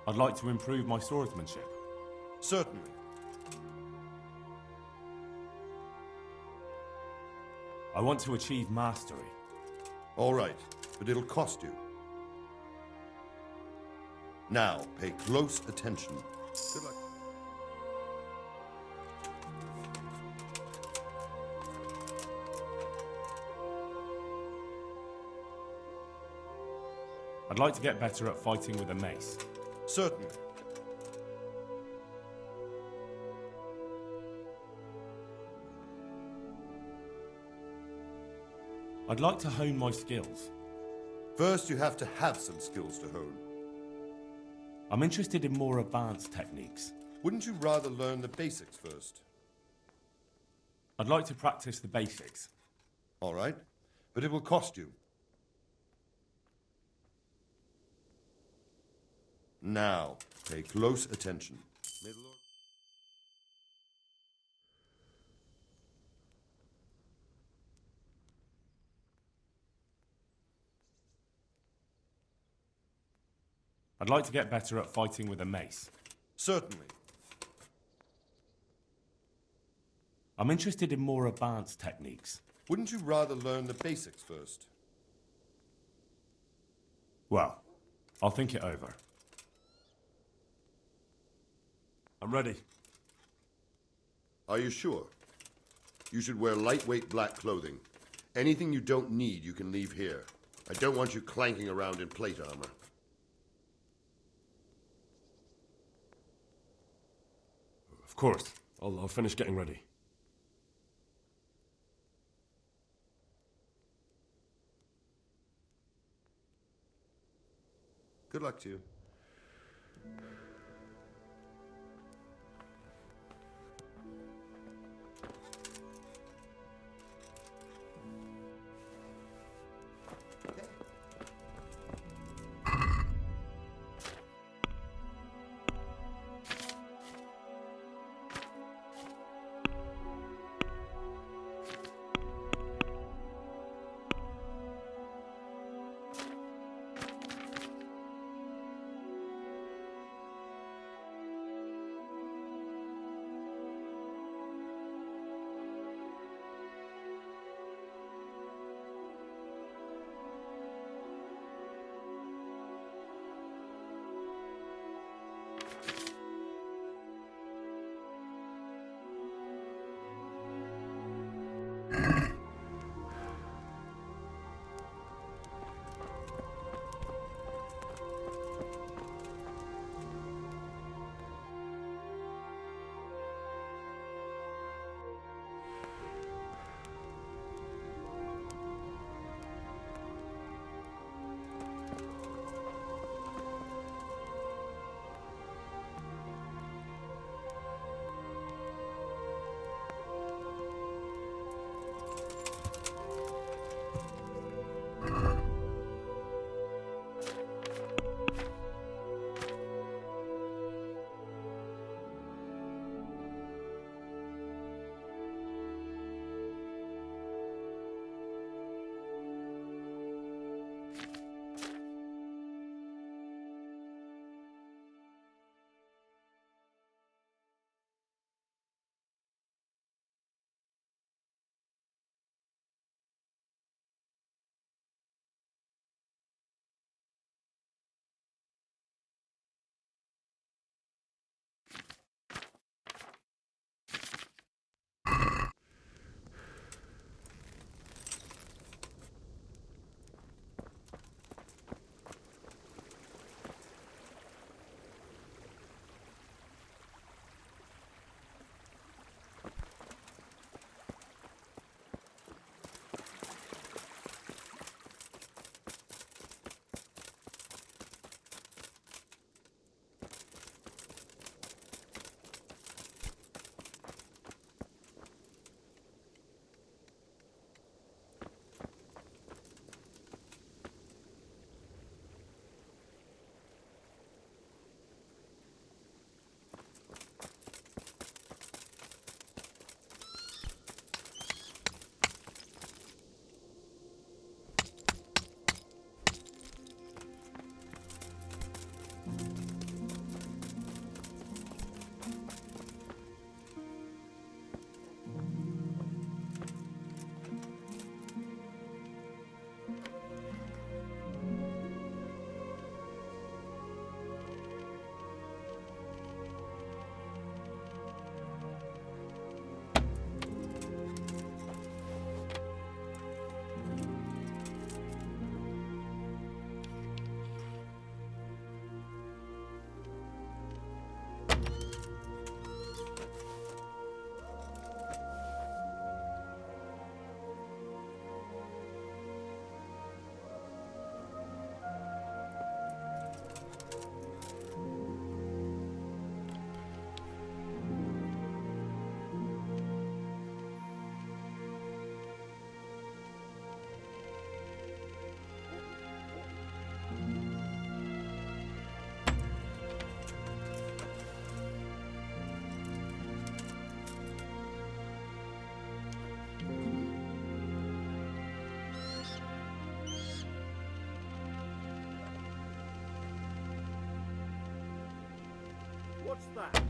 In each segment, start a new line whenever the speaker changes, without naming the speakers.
I'd like to improve my swordsmanship.
Certainly.
I want to achieve mastery.
All right, but it'll cost you. Now, pay close attention. Good luck.
I'd like to get better at fighting with a mace.
Certainly.
I'd like to hone my skills.
First, you have to have some skills to hone.
I'm interested in more advanced techniques.
Wouldn't you rather learn the basics first?
I'd like to practice the basics.
All right, but it will cost you. Now, pay close attention. May the Lord...
I'd like to get better at fighting with a mace.
Certainly.
I'm interested in more advanced techniques.
Wouldn't you rather learn the basics first?
Well, I'll think it over.
I'm ready.
Are you sure? You should wear lightweight black clothing. Anything you don't need, you can leave here. I don't want you clanking around in plate armor.
Of course. I'll finish getting ready.
Good luck to you.
What's that?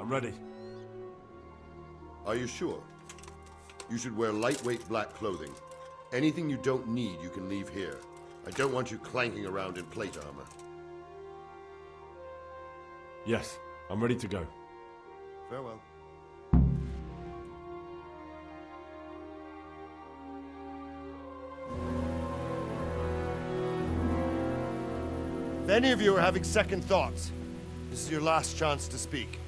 I'm ready.
Are you sure? You should wear lightweight black clothing. Anything you don't need, you can leave here. I don't want you clanking around in plate armor.
Yes, I'm ready to go.
Farewell.
If any of you are having second thoughts, this is your last chance to speak.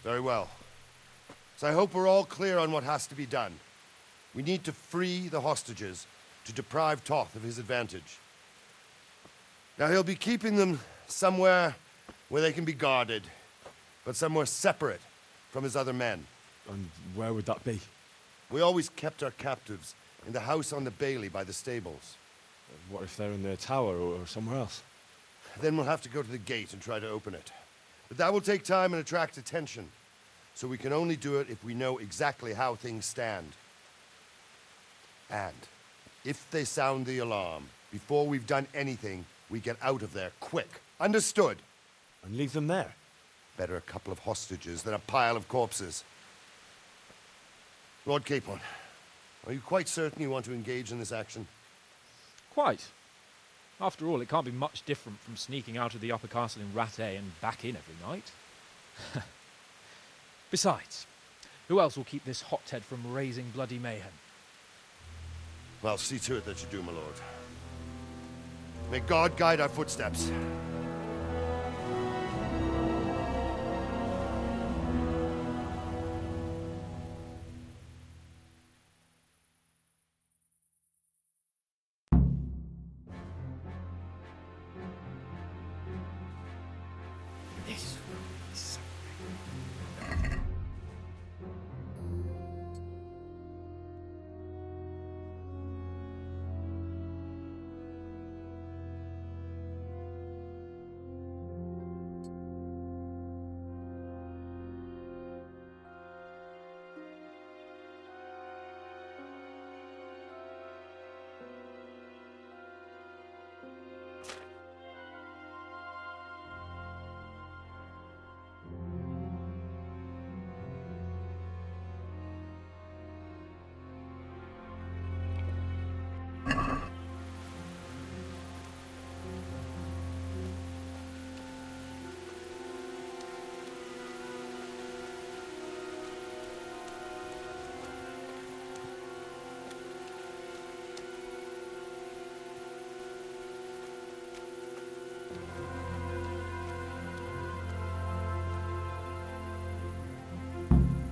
Very well. So I hope we're all clear on what has to be done. We need to free the hostages to deprive Tóth of his advantage. Now he'll be keeping them somewhere where they can be guarded, but somewhere separate from his other men.
And where would that be?
We always kept our captives in the house on the bailey by the stables.
What if they're in their tower or somewhere else?
Then we'll have to go to the gate and try to open it. But that will take time and attract attention. So we can only do it if we know exactly how things stand. And if they sound the alarm, before we've done anything, we get out of there quick. Understood?
And leave them there?
Better a couple of hostages than a pile of corpses. Lord Capon, are you quite certain you want to engage in this action?
Quite. After all, it can't be much different from sneaking out of the upper castle in Rattay and back in every night. Besides, who else will keep this hothead from raising bloody mayhem?
Well, see to it that you do, my lord. May God guide our footsteps.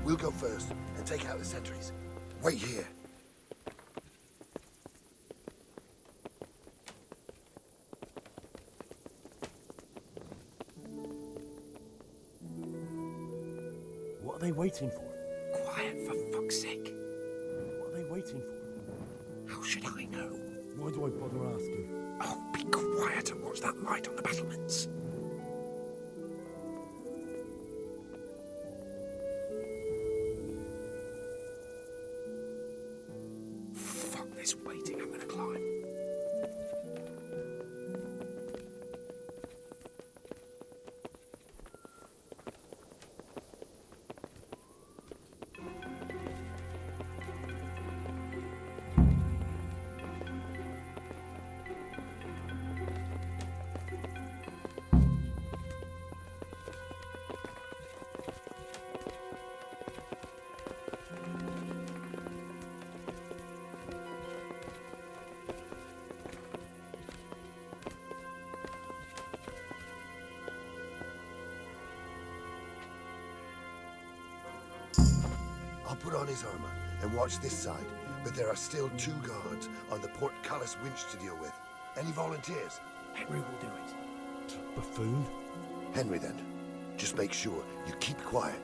We'll go first and take out the sentries. Wait here.
What are they waiting for?
Quiet, for fuck's sake.
What are they waiting for?
How should I know?
Why do I bother asking?
Oh, be quiet and watch that light on the battlements. Fuck this waiting, I'm gonna climb.
I'll put on his armor and watch this side, but there are still 2 guards on the portcullis winch to deal with. Any volunteers?
Henry will do it.
Buffoon?
Henry, then. Just make sure you keep quiet.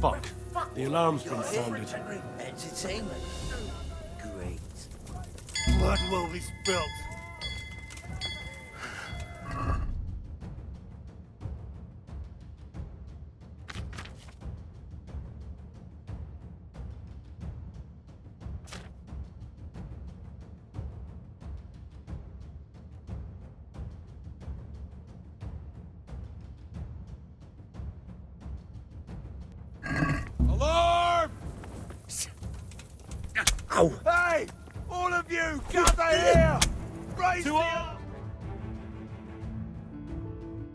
Fuck. The alarm's been sounded.
Entertainment. Great.
Blood will be spilt.
Alarm!
Ow!
Hey! All of you, gather here! Raise the arm!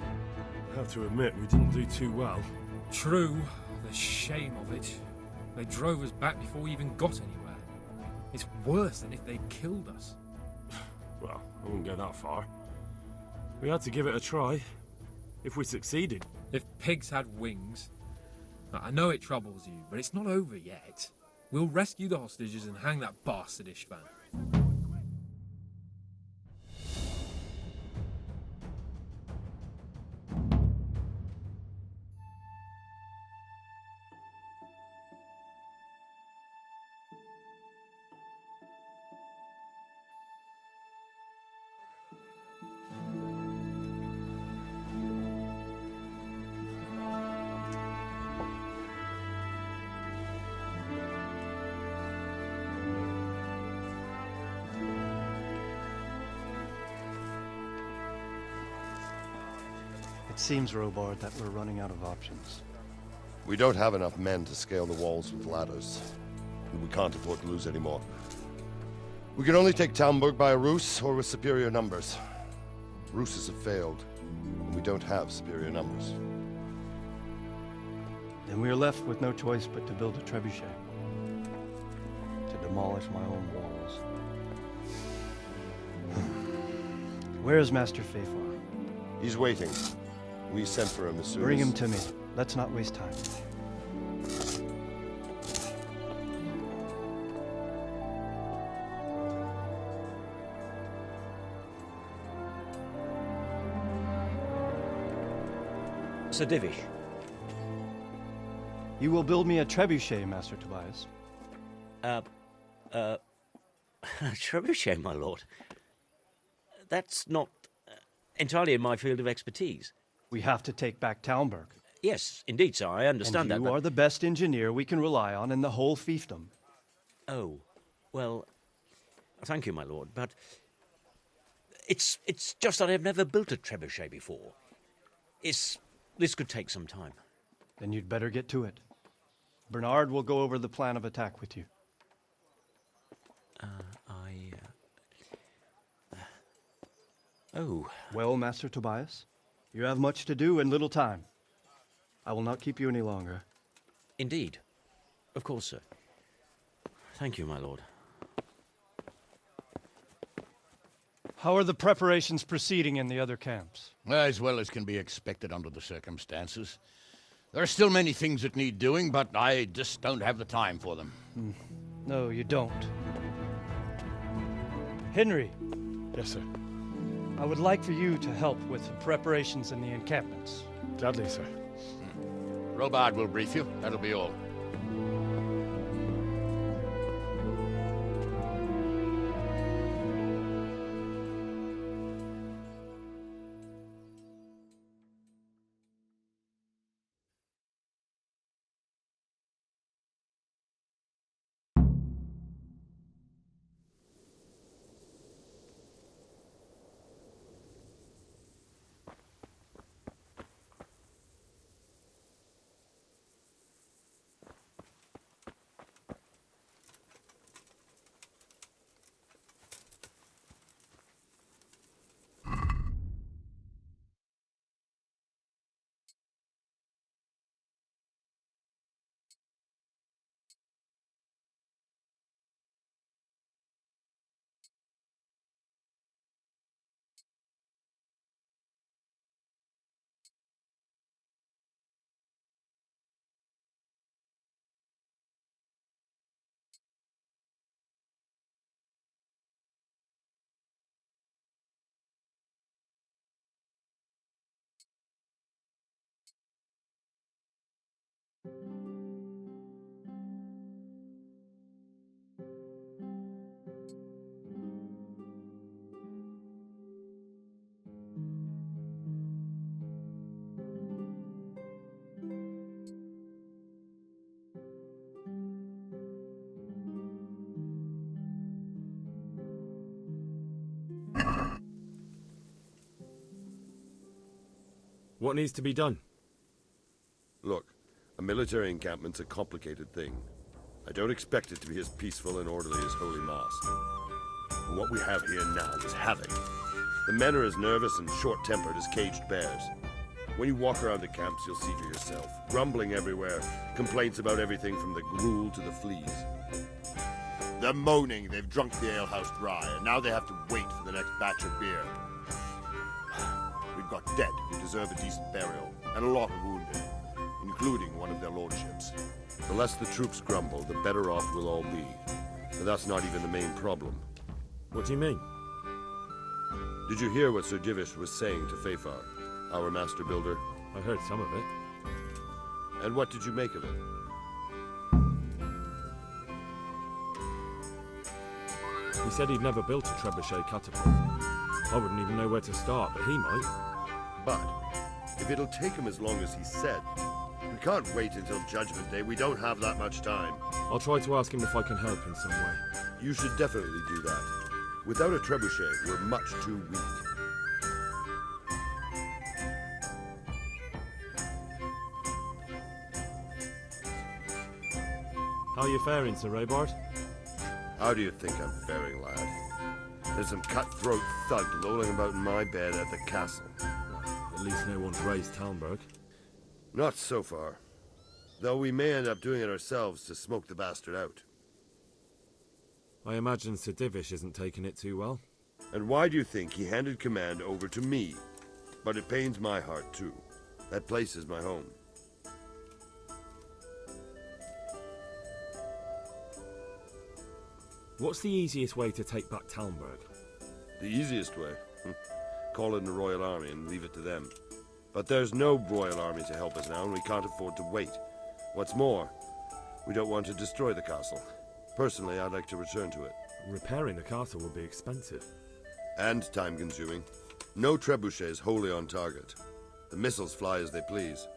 I have to admit, we didn't do too well.
True, the shame of it. They drove us back before we even got anywhere. It's worse than if they'd killed us.
Well, I wouldn't go that far. We had to give it a try. If we succeeded.
If pigs had wings... I know it troubles you, but it's not over yet. We'll rescue the hostages and hang that bastard Ištván.
It seems, Robard, that we're running out of options.
We don't have enough men to scale the walls with ladders. And we can't afford to lose any more. We can only take Talmberg by a ruse or with superior numbers. Ruses have failed, and we don't have superior numbers.
Then we are left with no choice but to build a trebuchet. To demolish my own walls. Where is Master Fafar?
He's waiting. We sent for him as soon
Bring
as...
him to me. Let's not waste time.
Sir Divish.
You will build me a trebuchet, Master Tobias.
Trebuchet, my lord. That's not entirely in my field of expertise.
We have to take back Talmberg.
Yes, indeed, sir, I understand
and
that.
You are the best engineer we can rely on in the whole fiefdom.
Oh, well, thank you, my lord, but it's just that I've never built a trebuchet before. This could take some time.
Then you'd better get to it. Bernard will go over the plan of attack with you.
Oh.
Well, Master Tobias, you have much to do and little time. I will not keep you any longer.
Indeed. Of course, sir. Thank you, my lord.
How are the preparations proceeding in the other camps?
As well as can be expected under the circumstances. There are still many things that need doing, but I just don't have the time for them.
No, you don't. Henry.
Yes, sir.
I would like for you to help with the preparations in the encampments.
Gladly, sir.
Robard will brief you. That'll be all.
What needs to be done?
Look, a military encampment's a complicated thing. I don't expect it to be as peaceful and orderly as Holy Mass. But what we have here now is havoc. The men are as nervous and short-tempered as caged bears. When you walk around the camps, you'll see for yourself. Grumbling everywhere, complaints about everything from the gruel to the fleas. They're moaning they've drunk the alehouse dry, and now they have to wait for the next batch of beer. We've got dead who deserve a decent burial, and a lot of wounded, including one of their lordships. The less the troops grumble, the better off we'll all be. But that's not even the main problem.
What do you mean?
Did you hear what Sir Divish was saying to Fafar, our master builder?
I heard some of it.
And what did you make of it?
He said he'd never built a trebuchet catapult. I wouldn't even know where to start, but he might.
But if it'll take him as long as he said, we can't wait until Judgment Day. We don't have that much time.
I'll try to ask him if I can help in some way.
You should definitely do that. Without a trebuchet, we're much too weak.
How are you faring, Sir Robard?
How do you think I'm faring, lad? There's some cutthroat thug lolling about in my bed at the castle.
At least no one's raised Talmberg.
Not so far. Though we may end up doing it ourselves to smoke the bastard out.
I imagine Sir Divish isn't taking it too well.
And why do you think he handed command over to me? But it pains my heart, too. That place is my home.
What's the easiest way to take back Talmberg?
The easiest way? Call in the Royal Army and leave it to them. But there's no royal army to help us now, and we can't afford to wait. What's more, we don't want to destroy the castle. Personally, I'd like to return to it.
Repairing the castle will be expensive.
And time-consuming. No trebuchets wholly on target. The missiles fly as they please.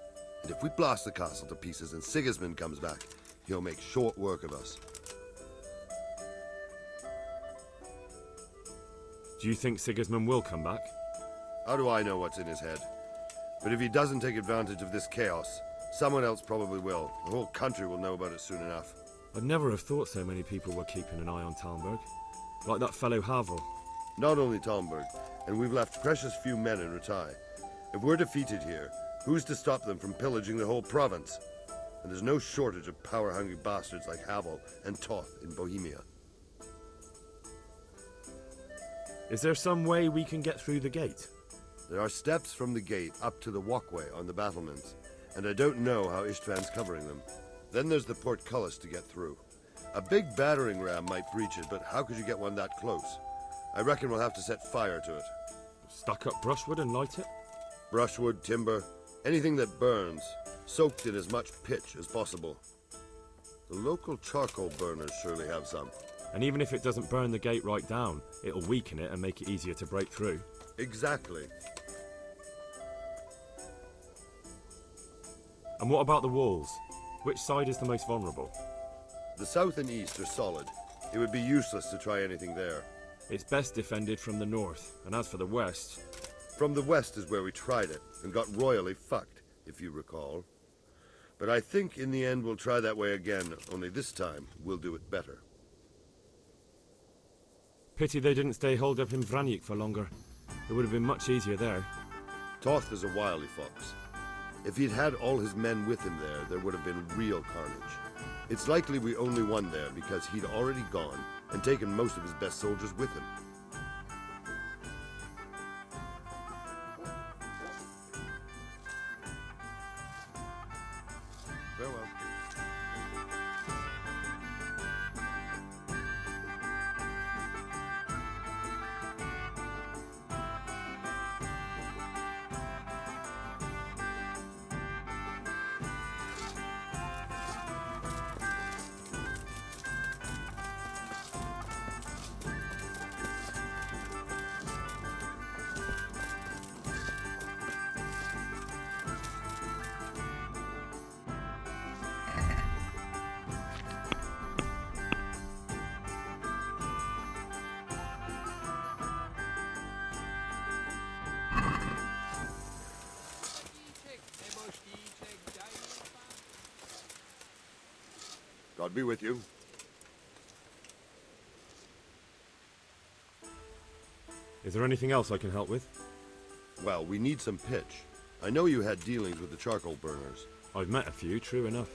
And if we blast the castle to pieces and Sigismund comes back, he'll make short work of us.
Do you think Sigismund will come back?
How do I know what's in his head? But if he doesn't take advantage of this chaos, someone else probably will. The whole country will know about it soon enough.
I'd never have thought so many people were keeping an eye on Talmberg. Like that fellow Havel.
Not only Talmberg, and we've left precious few men in Rattay. If we're defeated here, who's to stop them from pillaging the whole province? And there's no shortage of power-hungry bastards like Havel and Tóth in Bohemia.
Is there some way we can get through the gate?
There are steps from the gate up to the walkway on the battlements, and I don't know how Ištván's covering them. Then there's the portcullis to get through. A big battering ram might breach it, but how could you get one that close? I reckon we'll have to set fire to it.
Stack up brushwood and light it?
Brushwood, timber, anything that burns, soaked in as much pitch as possible. The local charcoal burners surely have some.
And even if it doesn't burn the gate right down, it'll weaken it and make it easier to break through.
Exactly.
And what about the walls? Which side is the most vulnerable?
The south and east are solid. It would be useless to try anything there.
It's best defended from the north, and as for the west...
From the west is where we tried it, and got royally fucked, if you recall. But I think in the end we'll try that way again, only this time we'll do it better.
Pity they didn't stay holed up in Vranic for longer. It would have been much easier there.
Tóth is a wily fox. If he'd had all his men with him there would have been real carnage. It's likely we only won there because he'd already gone and taken most of his best soldiers with him. Farewell. God be with you.
Is there anything else I can help with?
Well, we need some pitch. I know you had dealings with the charcoal burners.
I've met a few, true enough.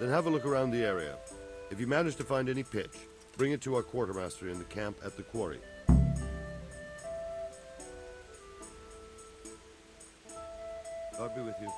Then have a look around the area. If you manage to find any pitch, bring it to our quartermaster in the camp at the quarry. God be with you.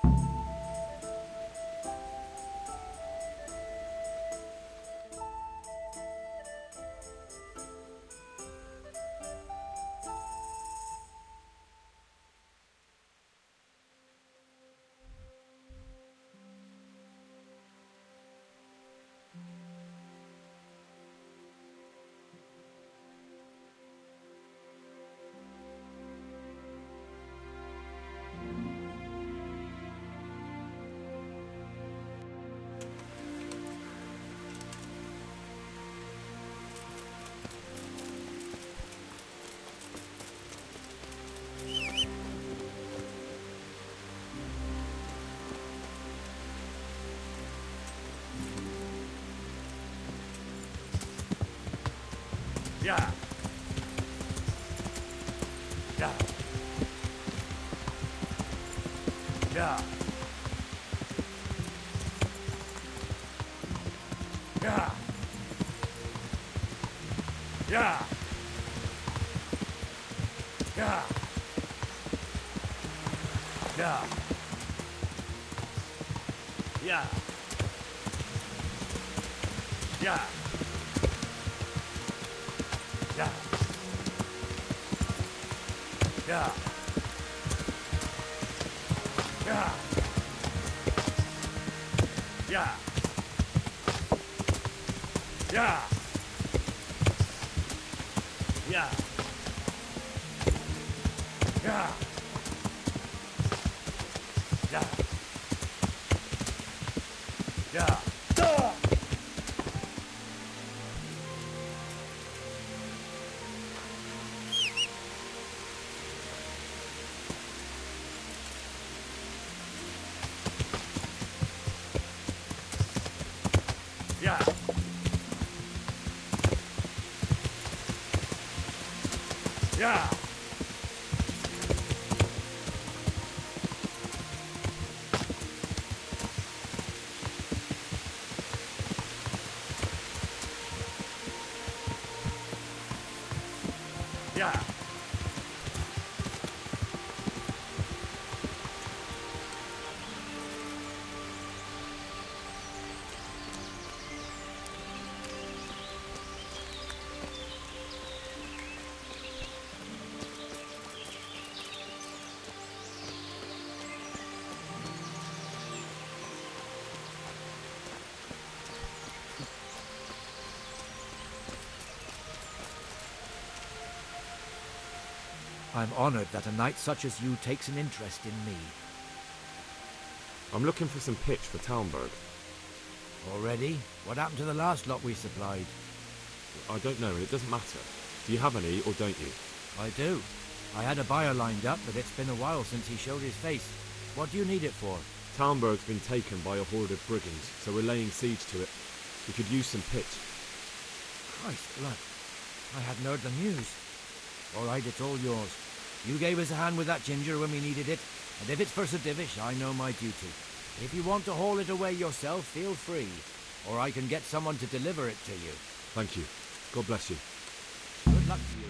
Yeah. Yeah. Yeah. Yeah. Yeah. Yeah. Yeah. Yeah. Yeah. Yeah. Yeah. Yeah. Yeah. Yeah. Yeah. Yeah. Yeah. Yeah. Yeah. Yeah. Yeah.
I'm honored that a knight such as you takes an interest in me.
I'm looking for some pitch for Talmberg.
Already? What happened to the last lot we supplied?
I don't know, and it doesn't matter. Do you have any, or don't you?
I do. I had a buyer lined up, but it's been a while since he showed his face. What do you need it for?
Talmberg's been taken by a horde of brigands, so we're laying siege to it. We could use some pitch.
Christ blood. I hadn't heard the news. All right, it's all yours. You gave us a hand with that ginger when we needed it, and if it's for Sir Divish, I know my duty. If you want to haul it away yourself, feel free, or I can get someone to deliver it to you.
Thank you. God bless you.
Good luck to you.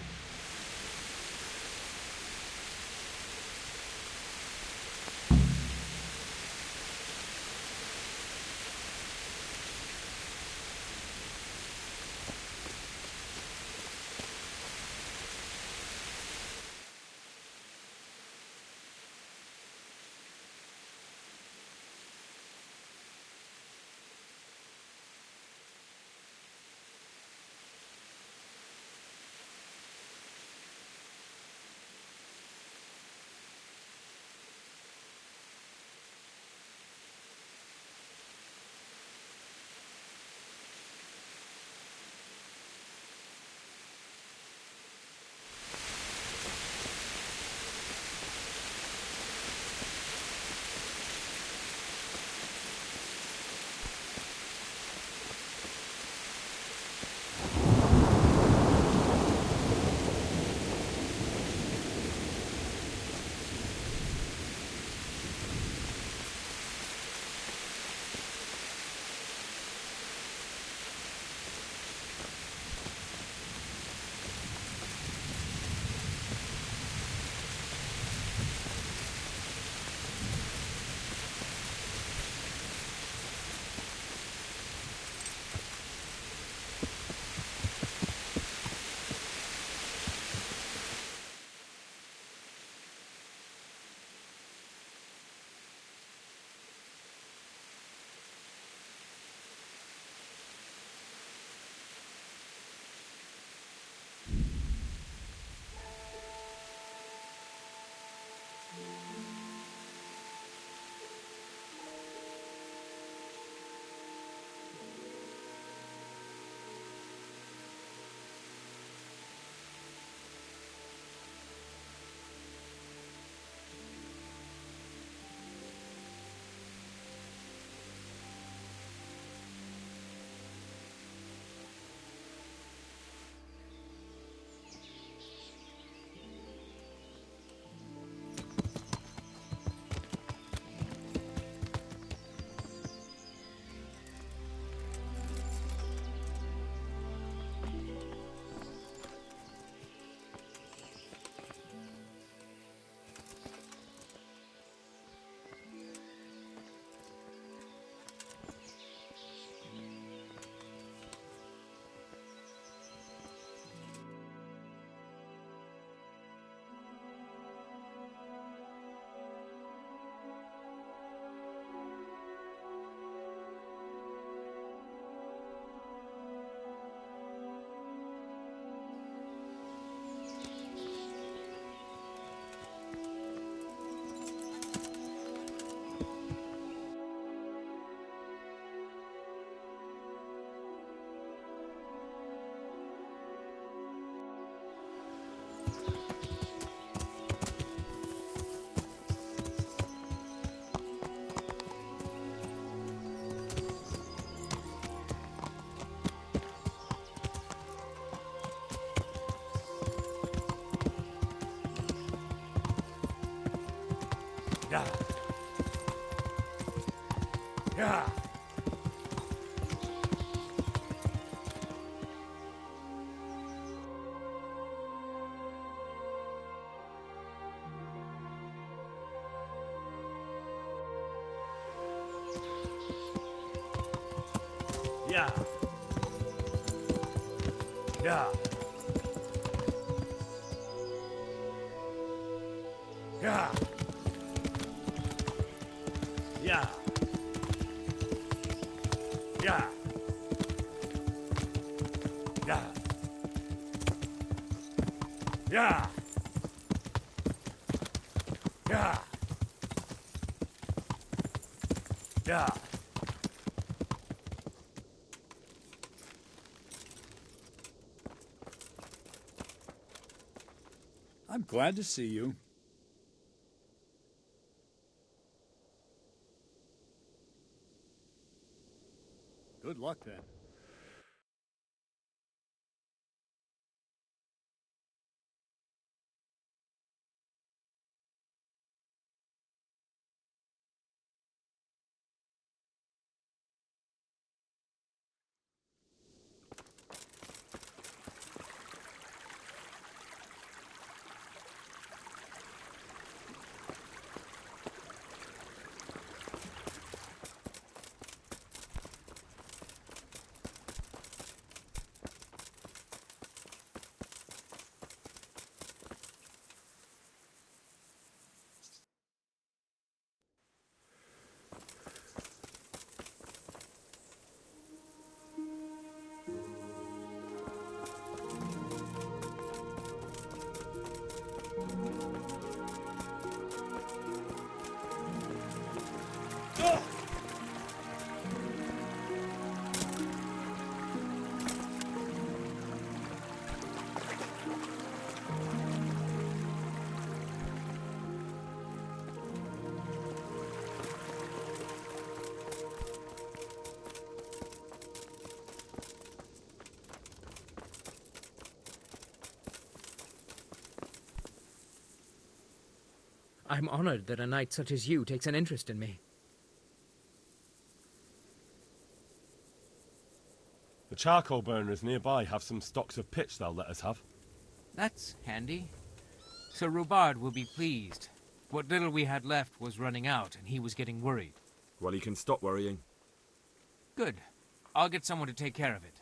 Yeah. Yeah. Yeah. Yeah. Yeah. Yeah. Yeah. Yeah. Yeah. Yeah. Yeah.
I'm glad to see you. Good luck, then.
I'm honored that a knight such as you takes an interest in me.
The charcoal burners nearby have some stocks of pitch they'll let us have.
That's handy. Sir Robard will be pleased. What little we had left was running out, and he was getting worried.
Well, he can stop worrying.
Good. I'll get someone to take care of it.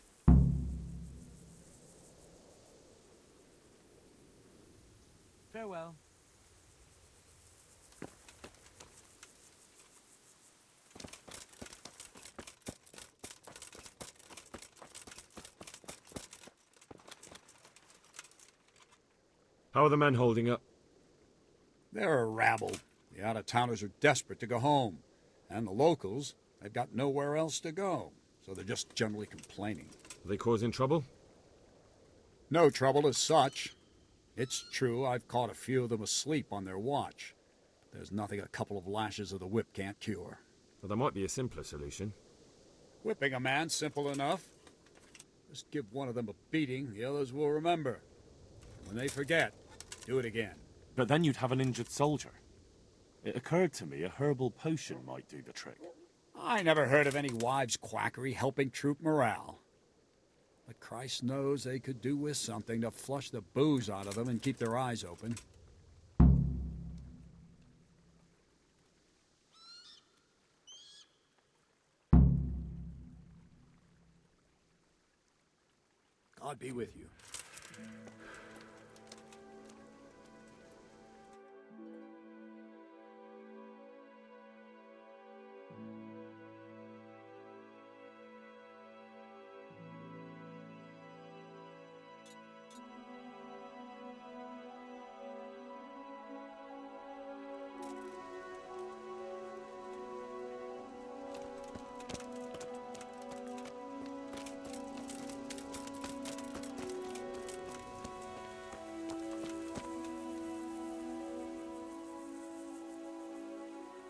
Farewell.
How are the men holding up?
They're a rabble. The out-of-towners are desperate to go home. And the locals, they've got nowhere else to go. So they're just generally complaining.
Are they causing trouble?
No trouble as such. It's true I've caught a few of them asleep on their watch. There's nothing a couple of lashes of the whip can't cure.
Well, there might be a simpler solution.
Whipping a man's simple enough. Just give one of them a beating, the others will remember. When they forget, do it again.
But then you'd have an injured soldier. It occurred to me a herbal potion might do the trick.
I never heard of any wives' quackery helping troop morale. But Christ knows they could do with something to flush the booze out of them and keep their eyes open. God be with you.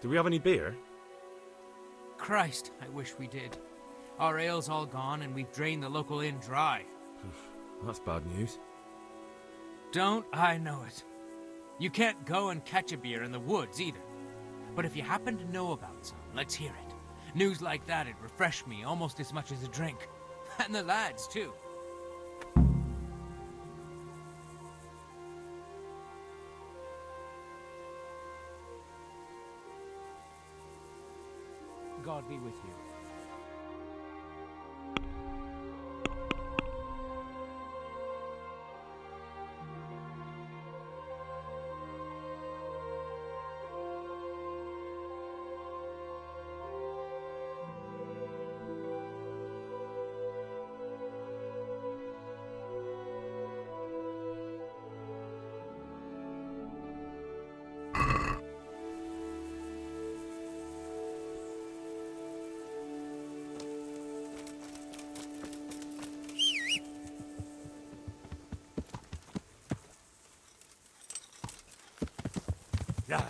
Do we have any beer?
Christ, I wish we did. Our ale's all gone and we've drained the local inn dry.
That's bad news.
Don't I know it? You can't go and catch a beer in the woods either. But if you happen to know about some, let's hear it. News like that'd refresh me almost as much as a drink. And the lads, too. God be with you.
Yeah.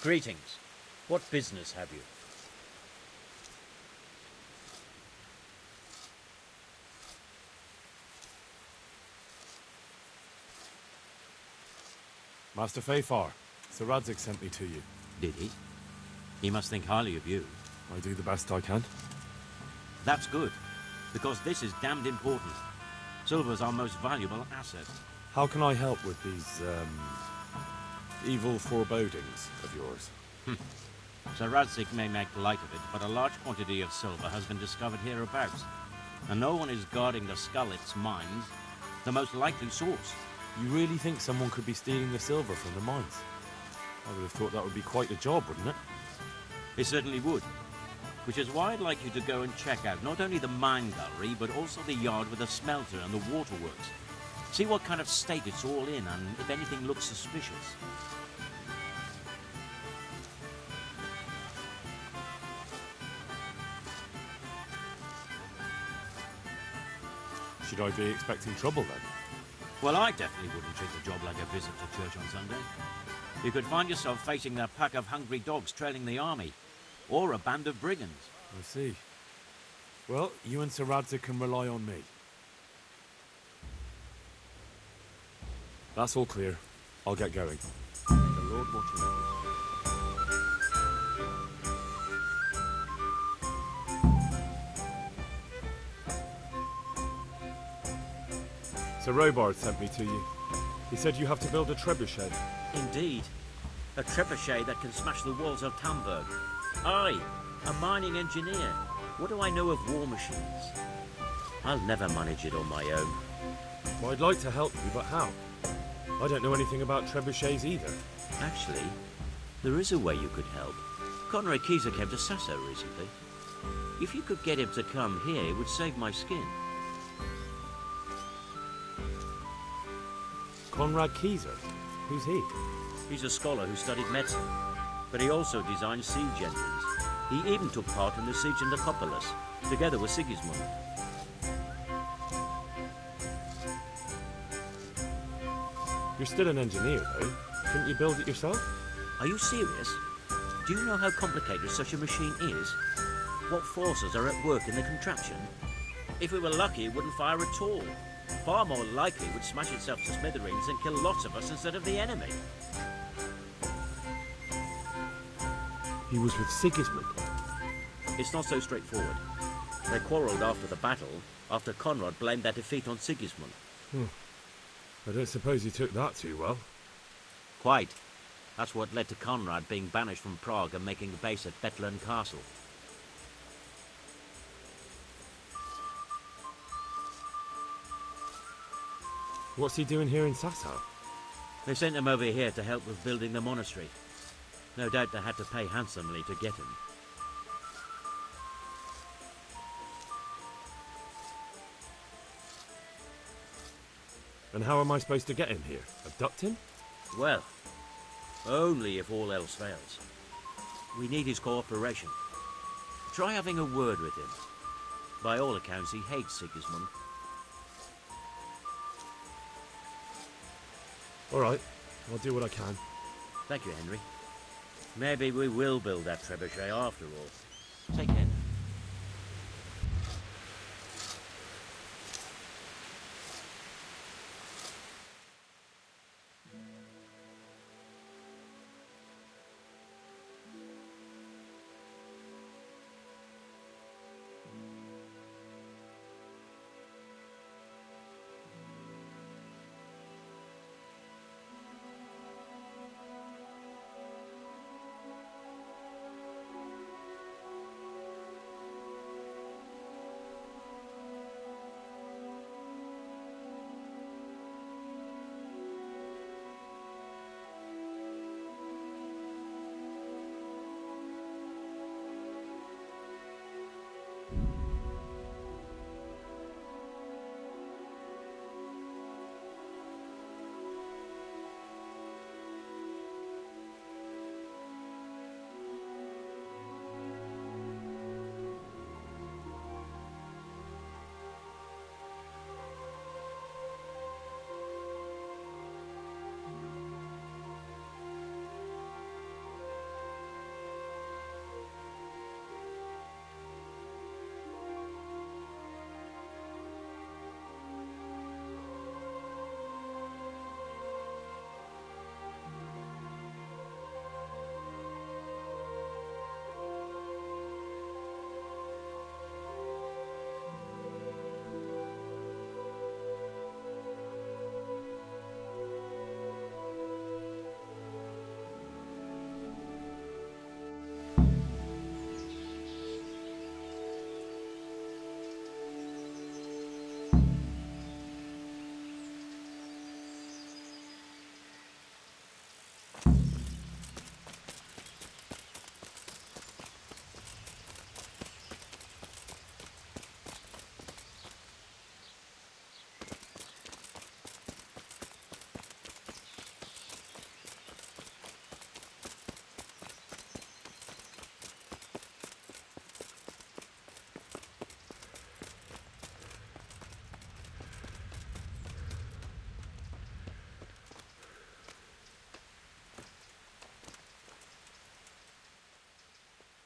Greetings. What business have you?
Master Fayfar, Sir Radzig sent me to you.
Did he? He must think highly of you.
I do the best I can.
That's good, because this is damned important. Silver's our most valuable asset.
How can I help with these, evil forebodings of yours?
Sir Radzig may make light of it, but a large quantity of silver has been discovered hereabouts, and no one is guarding the Skalitz mines, the most likely source.
You really think someone could be stealing the silver from the mines? I would have thought that would be quite a job, wouldn't it?
It certainly would. Which is why I'd like you to go and check out not only the mine gallery, but also the yard with the smelter and the waterworks. See what kind of state it's all in, and if anything looks suspicious.
Should I be expecting trouble then?
Well, I definitely wouldn't treat the job like a visit to church on Sunday. You could find yourself facing a pack of hungry dogs trailing the army, or a band of brigands.
I see. Well, you and Sir Radzig can rely on me. That's all clear. I'll get going.
May the Lord watch over you.
Sir Robard sent me to you. He said you have to build a trebuchet.
Indeed. A trebuchet that can smash the walls of Talmberg. I, a mining engineer. What do I know of war machines? I'll never manage it on my own.
Well, I'd like to help you, but how? I don't know anything about trebuchets either.
Actually, there is a way you could help. Conrad Keyser came to Sasso recently. If you could get him to come here, it would save my skin.
Conrad Keyser? Who's he?
He's a scholar who studied medicine, but he also designed siege engines. He even took part in the siege in Nicopolis, together with Sigismund.
You're still an engineer, though. Couldn't you build it yourself?
Are you serious? Do you know how complicated such a machine is? What forces are at work in the contraption? If we were lucky, it wouldn't fire at all. Far more likely it would smash itself to smithereens and kill lots of us instead of the enemy.
He was with Sigismund.
It's not so straightforward. They quarrelled after the battle, after Conrad blamed their defeat on Sigismund.
I don't suppose he took that too well.
Quite. That's what led to Conrad being banished from Prague and making a base at Bethlen Castle.
What's he doing here in Sasau?
They sent him over here to help with building the monastery. No doubt they had to pay handsomely to get him.
And how am I supposed to get him here? Abduct him?
Well, only if all else fails. We need his cooperation. Try having a word with him. By all accounts, he hates Sigismund.
All right, I'll do what I can.
Thank you, Henry. Maybe we will build that trebuchet after all. Take care.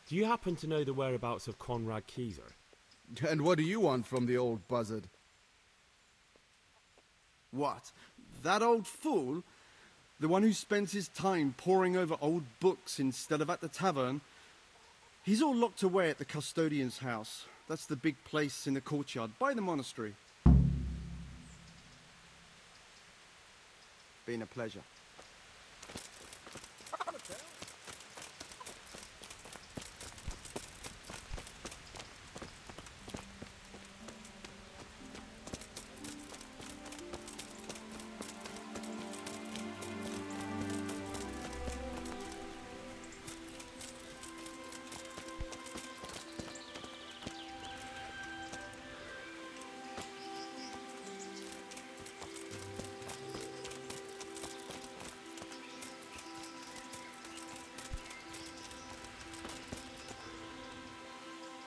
Do you happen to know the whereabouts of Conrad Kieser?
And what do you want from the old buzzard? What? That old fool? The one who spends his time poring over old books instead of at the tavern? He's all locked away at the custodian's house. That's the big place in the courtyard by the monastery. Been a pleasure.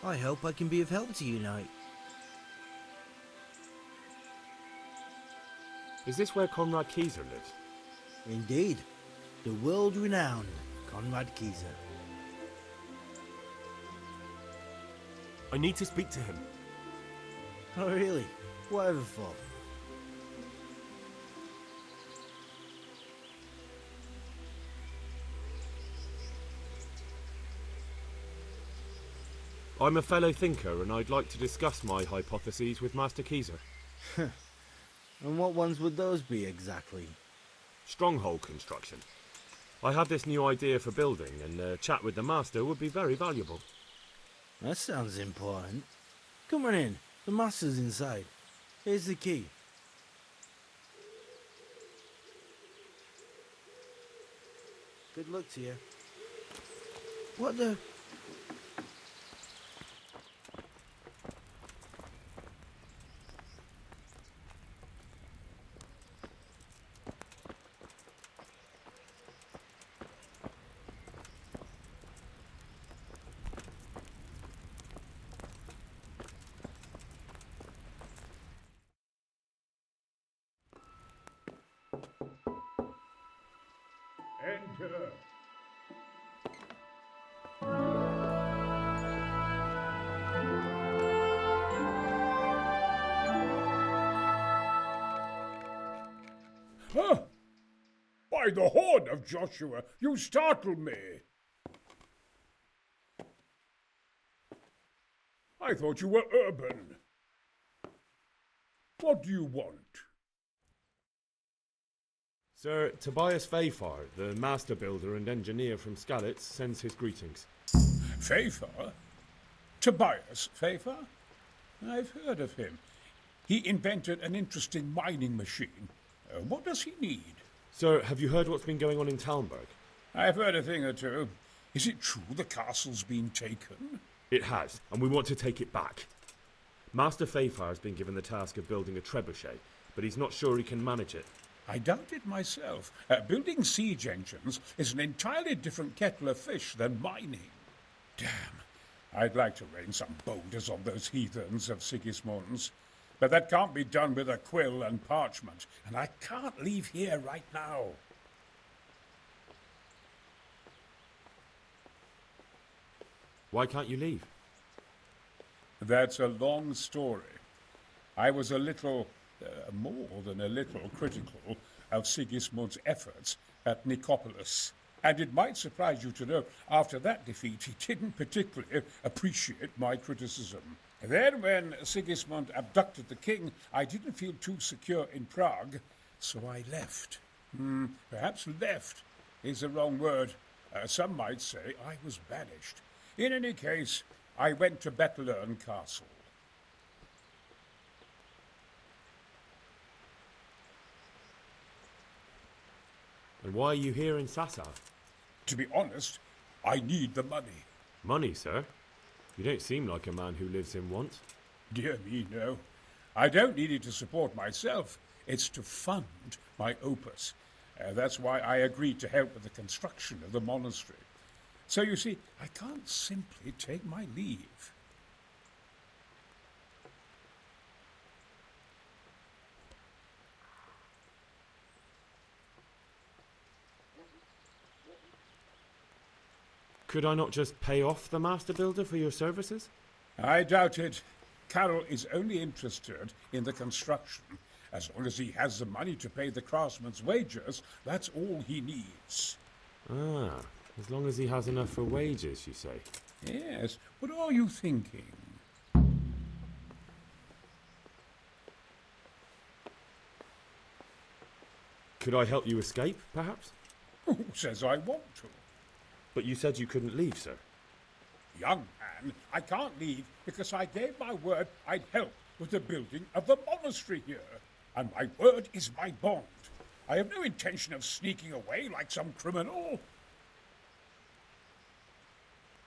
I hope I can be of help to you, knight.
Is this where Conrad Kieser lives?
Indeed. The world-renowned Conrad Kieser.
I need to speak to him.
Oh, really? Whatever for?
I'm a fellow thinker, and I'd like to discuss my hypotheses with Master Kieser.
And what ones would those be, exactly?
Stronghold construction. I have this new idea for building, and a chat with the master would be very valuable.
That sounds important. Come on in. The master's inside. Here's the key. Good luck to you. What the...
Enter. Huh? By the horn of Joshua, you startled me. I thought you were urban. What do you want?
Sir Tobias Fafar, the master builder and engineer from Skalitz, sends his greetings.
Fafar? Tobias Fafar? I've heard of him. He invented an interesting mining machine. What does he need?
Sir, have you heard what's been going on in Talmberg?
I've heard a thing or two. Is it true the castle's been taken?
It has, and we want to take it back. Master Fafar has been given the task of building a trebuchet, but he's not sure he can manage it.
I doubt it myself. Building siege engines is an entirely different kettle of fish than mining. Damn, I'd like to rain some boulders on those heathens of Sigismund's. But that can't be done with a quill and parchment, and I can't leave here right now.
Why can't you leave?
That's a long story. I was a little, more than a little, critical of Sigismund's efforts at Nicopolis. And it might surprise you to know, after that defeat, he didn't particularly appreciate my criticism. Then, when Sigismund abducted the king, I didn't feel too secure in Prague, so I left. Perhaps left is the wrong word. Some might say I was banished. In any case, I went to Bettelern Castle.
And why are you here in Sassa?
To be honest, I need the money.
Money, sir? You don't seem like a man who lives in want.
Dear me, no. I don't need it to support myself. It's to fund my opus. That's why I agreed to help with the construction of the monastery. So you see, I can't simply take my leave.
Could I not just pay off the master builder for your services?
I doubt it. Carol is only interested in the construction. As long as he has the money to pay the craftsman's wages, that's all he needs.
Ah, as long as he has enough for wages, you say?
Yes. What are you thinking?
Could I help you escape, perhaps?
Who says I want to?
But you said you couldn't leave, sir.
Young man, I can't leave because I gave my word I'd help with the building of the monastery here. And my word is my bond. I have no intention of sneaking away like some criminal.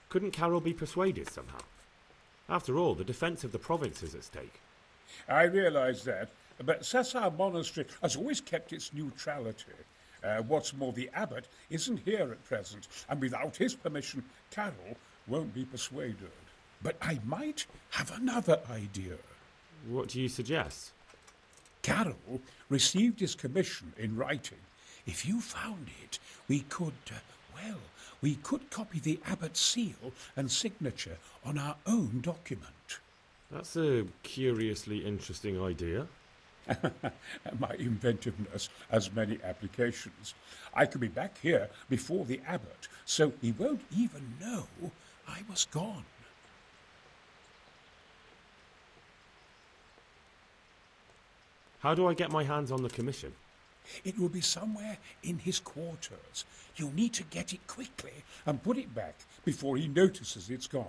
Couldn't Carol be persuaded somehow? After all, the defense of the province is at stake.
I realize that, but Sassa Monastery has always kept its neutrality. What's more, the abbot isn't here at present, and without his permission, Carol won't be persuaded. But I might have another idea.
What do you suggest?
Carol received his commission in writing. If you found it, we could copy the abbot's seal and signature on our own document.
That's a curiously interesting idea.
My inventiveness has many applications. I could be back here before the abbot, so he won't even know I was gone.
How do I get my hands on the commission?
It will be somewhere in his quarters. You'll need to get it quickly and put it back before he notices it's gone.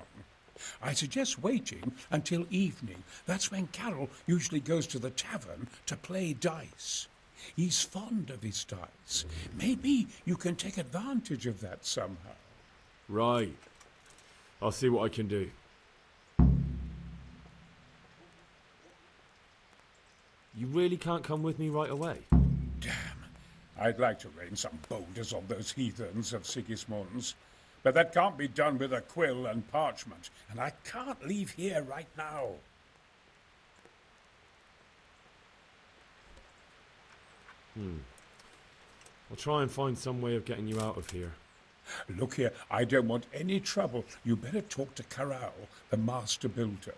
I suggest waiting until evening. That's when Carol usually goes to the tavern to play dice. He's fond of his dice. Maybe you can take advantage of that somehow.
Right. I'll see what I can do. You really can't come with me right away?
Damn. I'd like to rain some boulders on those heathens of Sigismund's. But that can't be done with a quill and parchment, and I can't leave here right now.
I'll try and find some way of getting you out of here.
Look here, I don't want any trouble. You better talk to Carol, the master builder.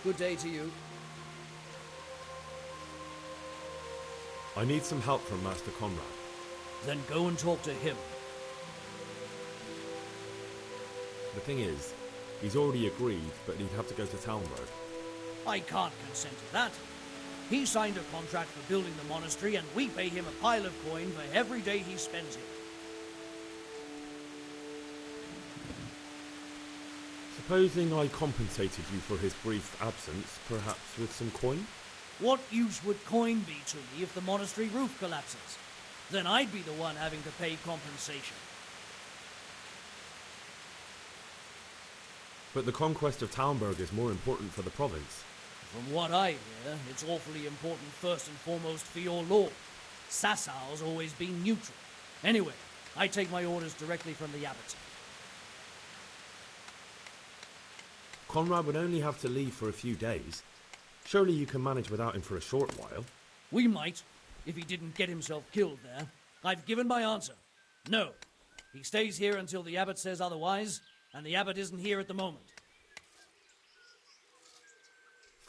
Good day to you.
I need some help from Master Conrad.
Then go and talk to him.
The thing is, he's already agreed, but he'd have to go to Talmberg.
I can't consent to that. He signed a contract for building the monastery, and we pay him a pile of coin for every day he spends here.
Supposing I compensated you for his brief absence, perhaps with some coin?
What use would coin be to me if the monastery roof collapses? Then I'd be the one having to pay compensation.
But the conquest of Talmberg is more important for the province.
From what I hear, it's awfully important first and foremost for your lord. Sassau's always been neutral. Anyway, I take my orders directly from the abbot.
Conrad would only have to leave for a few days. Surely you can manage without him for a short while.
We might, if he didn't get himself killed there. I've given my answer. No. He stays here until the abbot says otherwise, and the abbot isn't here at the moment.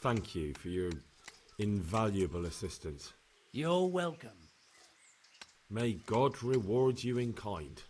Thank you for your invaluable assistance.
You're welcome.
May God reward you in kind.